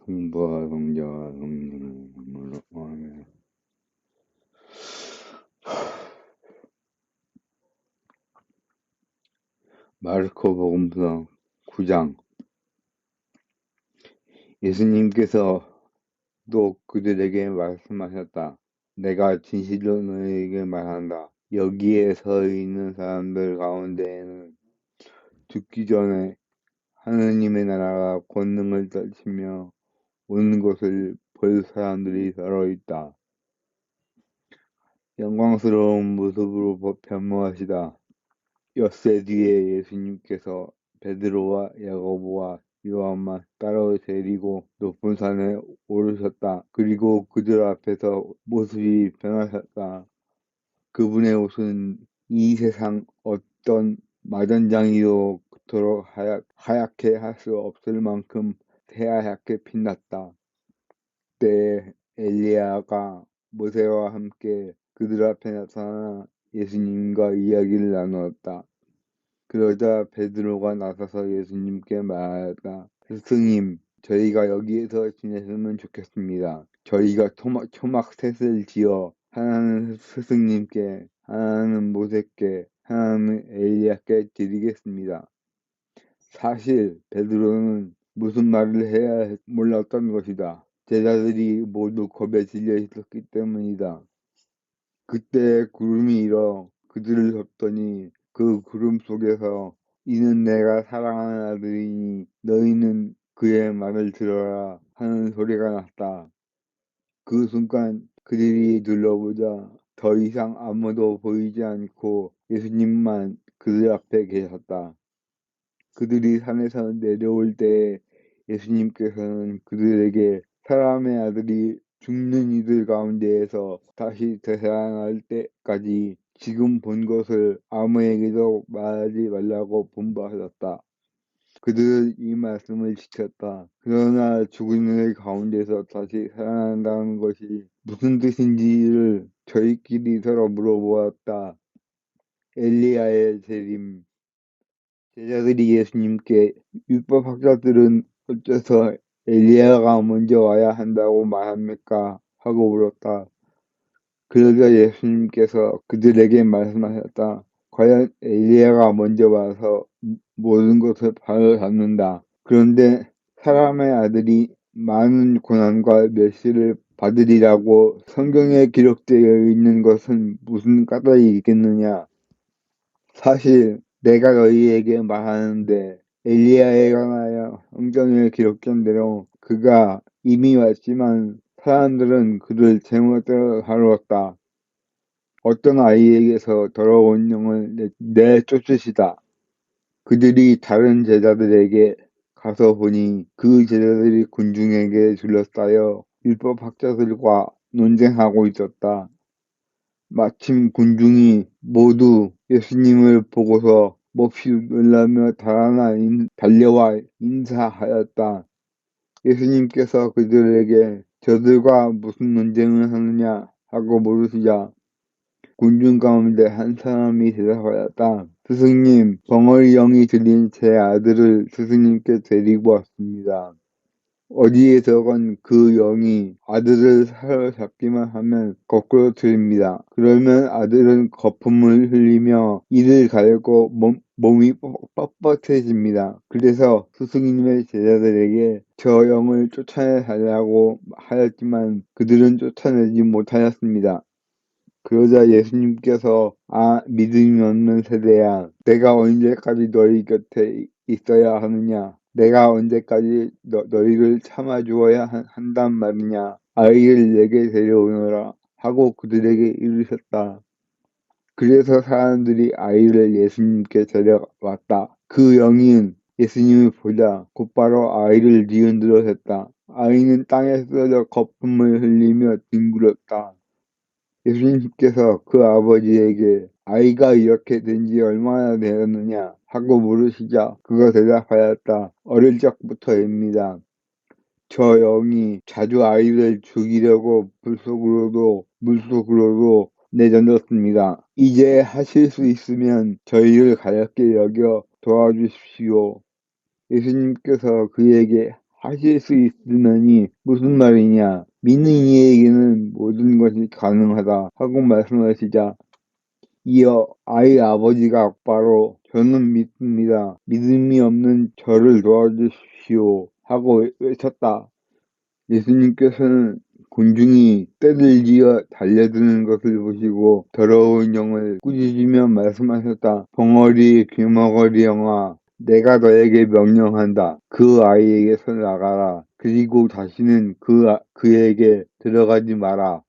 성부와 성자와 성령으로 아멘. 마르코복음서 9장. 예수님께서 또 그들에게 말씀하셨다. 내가 진실로 너희에게 말한다. 여기에 서 있는 사람들 가운데에는 죽기 전에 하느님의 나라가 권능을 떨치며 오는 것을 볼 사람들이 더러 있다. 영광스러운 모습으로 변모하시다. 엿새 뒤에 예수님께서 베드로와 야고보와 요한만 따로 데리고 높은 산에 오르셨다. 그리고 그들 앞에서 모습이 변하셨다. 그분의 옷은 이 세상 어떤 마전장이도 그토록 하얗게 할 수 없을 만큼 새하얗게 빛났다. 그때 엘리야가 모세와 함께 그들 앞에 나타나 예수님과 이야기를 나누었다. 그러자 베드로가 나서서 예수님께 말하였다. 스승님, 저희가 여기에서 지냈으면 좋겠습니다. 저희가 초막셋을 지어 하나는 스승님께, 하나는 모세께, 하나는 엘리야께 드리겠습니다. 사실 베드로는 무슨 말을 해야 할지 몰랐던 것이다. 제자들이 모두 겁에 질려 있었기 때문이다. 그때 구름이 일어 그들을 덮더니 그 구름 속에서 이는 내가 사랑하는 아들이니 너희는 그의 말을 들어라 하는 소리가 났다. 그 순간 그들이 둘러보자 더 이상 아무도 보이지 않고 예수님만 그들 앞에 계셨다. 그들이 산에서 내려올 때 예수님께서는 그들에게 사람의 아들이 죽는 이들 가운데에서 다시 되살아날 때까지 지금 본 것을 아무에게도 말하지 말라고 분부하셨다. 그들은 이 말씀을 지켰다. 그러나 죽은 이들 가운데서 다시 살아난다는 것이 무슨 뜻인지를 저희끼리 서로 물어보았다. 엘리야의 재림. 제자들이 예수님께 율법학자들은 어째서 엘리야가 먼저 와야 한다고 말합니까? 하고 물었다. 그러자 예수님께서 그들에게 말씀하셨다. 과연 엘리야가 먼저 와서 모든 것을 바로 잡는다. 그런데 사람의 아들이 많은 고난과 멸시를 받으리라고 성경에 기록되어 있는 것은 무슨 까닭이 있겠느냐? 사실 내가 너희에게 말하는데 엘리야에 관하여 성경에 기록된 대로 그가 이미 왔지만 사람들은 그를 제멋대로 다루었다. 어떤 아이에게서 더러운 영을 내쫓으시다. 그들이 다른 제자들에게 가서 보니 그 제자들이 군중에게 둘러싸여 율법학자들과 논쟁하고 있었다. 마침 군중이 모두 예수님을 보고서 몹시 놀라며 달려와 인사하였다. 예수님께서 그들에게 저들과 무슨 논쟁을 하느냐 하고 물으시자 군중 가운데 한 사람이 대답하였다. 스승님, 벙어리 영이 들린 제 아들을 스승님께 데리고 왔습니다. 어디에서건 그 영이 아들을 사로잡기만 하면 거꾸로 들립니다. 그러면 아들은 거품을 흘리며 이를 가리고 몸이 뻣뻣해집니다. 그래서 스승님의 제자들에게 저 영을 쫓아내달라고 하였지만 그들은 쫓아내지 못하였습니다. 그러자 예수님께서 믿음이 없는 세대야, 내가 언제까지 너희 곁에 있어야 하느냐? 내가 언제까지 너희를 참아주어야 한단 말이냐? 아이를 내게 데려오너라 하고 그들에게 이르셨다. 그래서 사람들이 아이를 예수님께 데려왔다. 그 영은 예수님을 보자 곧바로 아이를 뒤흔들어 댔다. 아이는 땅에 쓰러져 거품을 흘리며 뒹굴었다. 예수님께서 그 아버지에게 아이가 이렇게 된 지 얼마나 되었느냐 하고 물으시자 그가 대답하였다. 어릴 적부터입니다. 저 영이 자주 아이를 죽이려고 불속으로도 물속으로도 내던졌습니다. 이제 하실 수 있으면 저희를 가볍게 여겨 도와주십시오. 예수님께서 그에게 하실 수 있으면이 무슨 말이냐. 믿는 이에게는 모든 것이 가능하다 하고 말씀하시자 이어 아이 아버지가 바로 저는 믿습니다. 믿음이 없는 저를 도와주십시오 하고 외쳤다. 예수님께서는 곤충이 떼를 지어 달려드는 것을 보시고 더러운 영을 꾸짖으며 말씀하셨다. 벙어리 귀머거리 영아 내가 너에게 명령한다. 그 아이에게서 나가라. 그리고 다시는 그에게 들어가지 마라.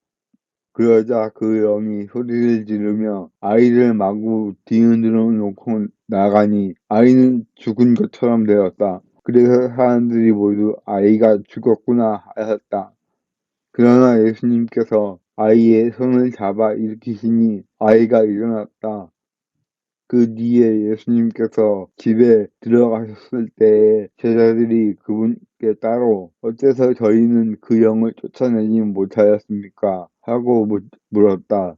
그러자 그 영이 소리를 지르며 아이를 마구 뒤흔들어 놓고 나가니 아이는 죽은 것처럼 되었다. 그래서 사람들이 모두 아이가 죽었구나 하였다. 그러나 예수님께서 아이의 손을 잡아 일으키시니 아이가 일어났다. 그 뒤에 예수님께서 집에 들어가셨을 때에 제자들이 그분께 따로 어째서 저희는 그 영을 쫓아내지 못하였습니까? 하고 물었다.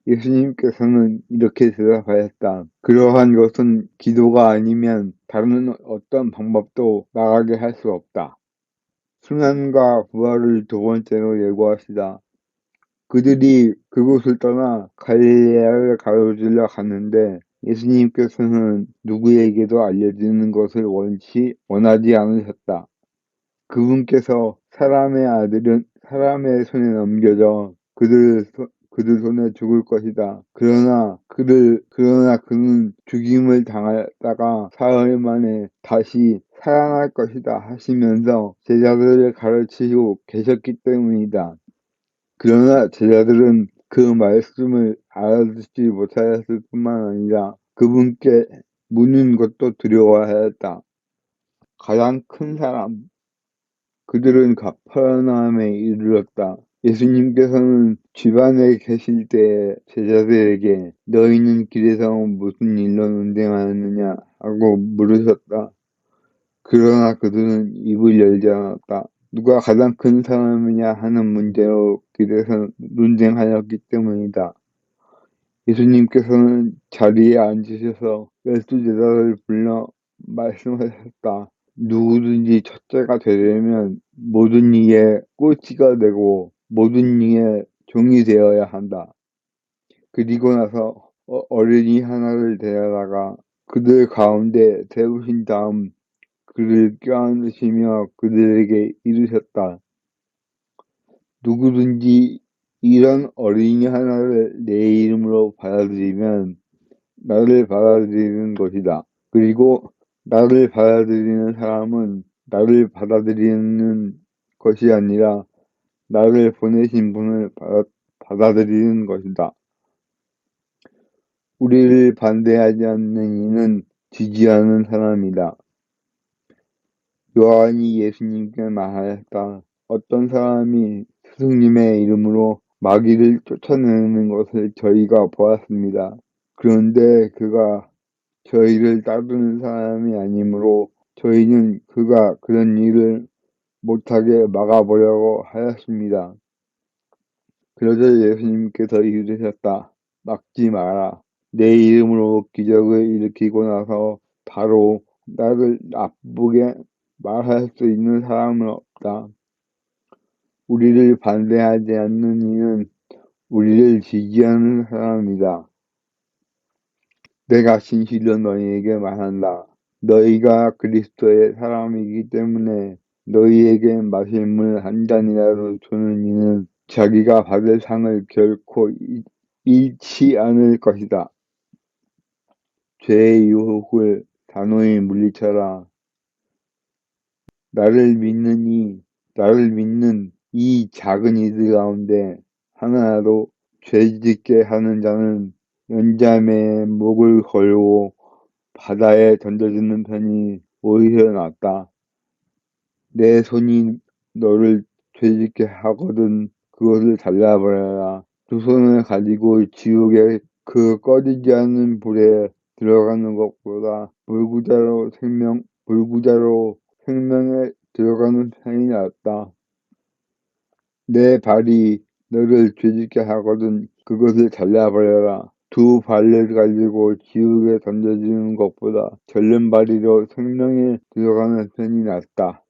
예수님께서는 이렇게 대답하였다. 그러한 것은 기도가 아니면 다른 어떤 방법도 나가게 할 수 없다. 순환과 부활을 두 번째로 예고하시다. 그들이 그곳을 떠나 갈릴레아를 가로질러 갔는데 예수님께서는 누구에게도 알려지는 것을 원하지 않으셨다. 그분께서 사람의 아들은 사람의 손에 넘겨져 그들 손에 죽을 것이다. 그러나 그는 죽임을 당하다가 사흘 만에 다시 살아날 것이다 하시면서 제자들을 가르치고 계셨기 때문이다. 그러나 제자들은 그 말씀을 알아듣지 못하였을 뿐만 아니라 그분께 묻는 것도 두려워하였다. 가장 큰 사람, 그들은 가퍼나움에 이르렀다. 예수님께서는 집안에 계실 때 제자들에게 너희는 길에서 무슨 일로 논쟁하느냐 하고 물으셨다. 그러나 그들은 입을 열지 않았다. 누가 가장 큰 사람이냐 하는 문제로 길에서 논쟁하였기 때문이다. 예수님께서는 자리에 앉으셔서 12제자를 불러 말씀하셨다. 누구든지 첫째가 되려면 모든 일에 꼴찌가 되고 모든 일에 종이 되어야 한다. 그리고 나서 어린이 하나를 데려다가 그들 가운데 세우신 다음 그를 껴안으시며 그들에게 이르셨다. 누구든지 이런 어린이 하나를 내 이름으로 받아들이면 나를 받아들이는 것이다. 그리고 나를 받아들이는 사람은 나를 받아들이는 것이 아니라 나를 보내신 분을 받아들이는 것이다. 우리를 반대하지 않는 이는 지지하는 사람이다. 요한이 예수님께 말하였다. 어떤 사람이 스승님의 이름으로 마귀를 쫓아내는 것을 저희가 보았습니다. 그런데 그가 저희를 따르는 사람이 아니므로 저희는 그가 그런 일을 못하게 막아보려고 하였습니다. 그러자 예수님께서 이르셨다. 막지 마라. 내 이름으로 기적을 일으키고 나서 바로 나를 나쁘게 말할 수 있는 사람은 없다. 우리를 반대하지 않는 이는 우리를 지지하는 사람이다. 내가 진실로 너희에게 말한다. 너희가 그리스도의 사람이기 때문에 너희에게 마실 물 한 잔이라도 주는 이는 자기가 받을 상을 결코 잃지 않을 것이다. 죄의 유혹을 단호히 물리쳐라. 나를 믿는 이 작은 이들 가운데 하나라도 죄짓게 하는 자는 연자매의 목을 걸고 바다에 던져주는 편이 오히려 낫다. 내 손이 너를 죄짓게 하거든 그것을 잘라버려라. 두 손을 가지고 지옥에 그 꺼지지 않는 불에 들어가는 것보다 불구자로 생명에 들어가는 편이 낫다. 내 발이 너를 죄짓게 하거든 그것을 잘라버려라. 두 발을 가지고 지옥에 던져지는 것보다 절름발이로 생명에 들어가는 편이 낫다.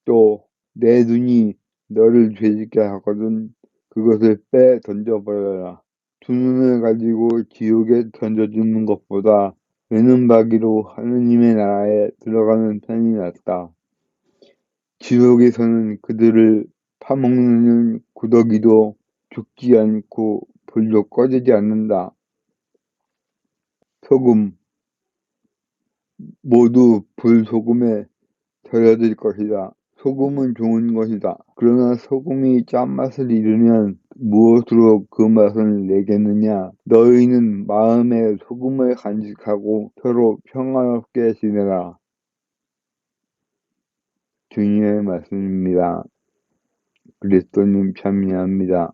또 내 눈이 너를 죄짓게 하거든 그것을 빼 던져버려라. 두 눈을 가지고 지옥에 던져주는 것보다 외눈박이로 하느님의 나라에 들어가는 편이 낫다. 지옥에서는 그들을 파먹는 구더기도 죽지 않고 불도 꺼지지 않는다. 소금, 모두 불소금에 절여질 것이다. 소금은 좋은 것이다. 그러나 소금이 짠맛을 잃으면 무엇으로 그 맛을 내겠느냐. 너희는 마음에 소금을 간직하고 서로 평안롭게 지내라. 주님의 말씀입니다. 그리스도님 참여합니다.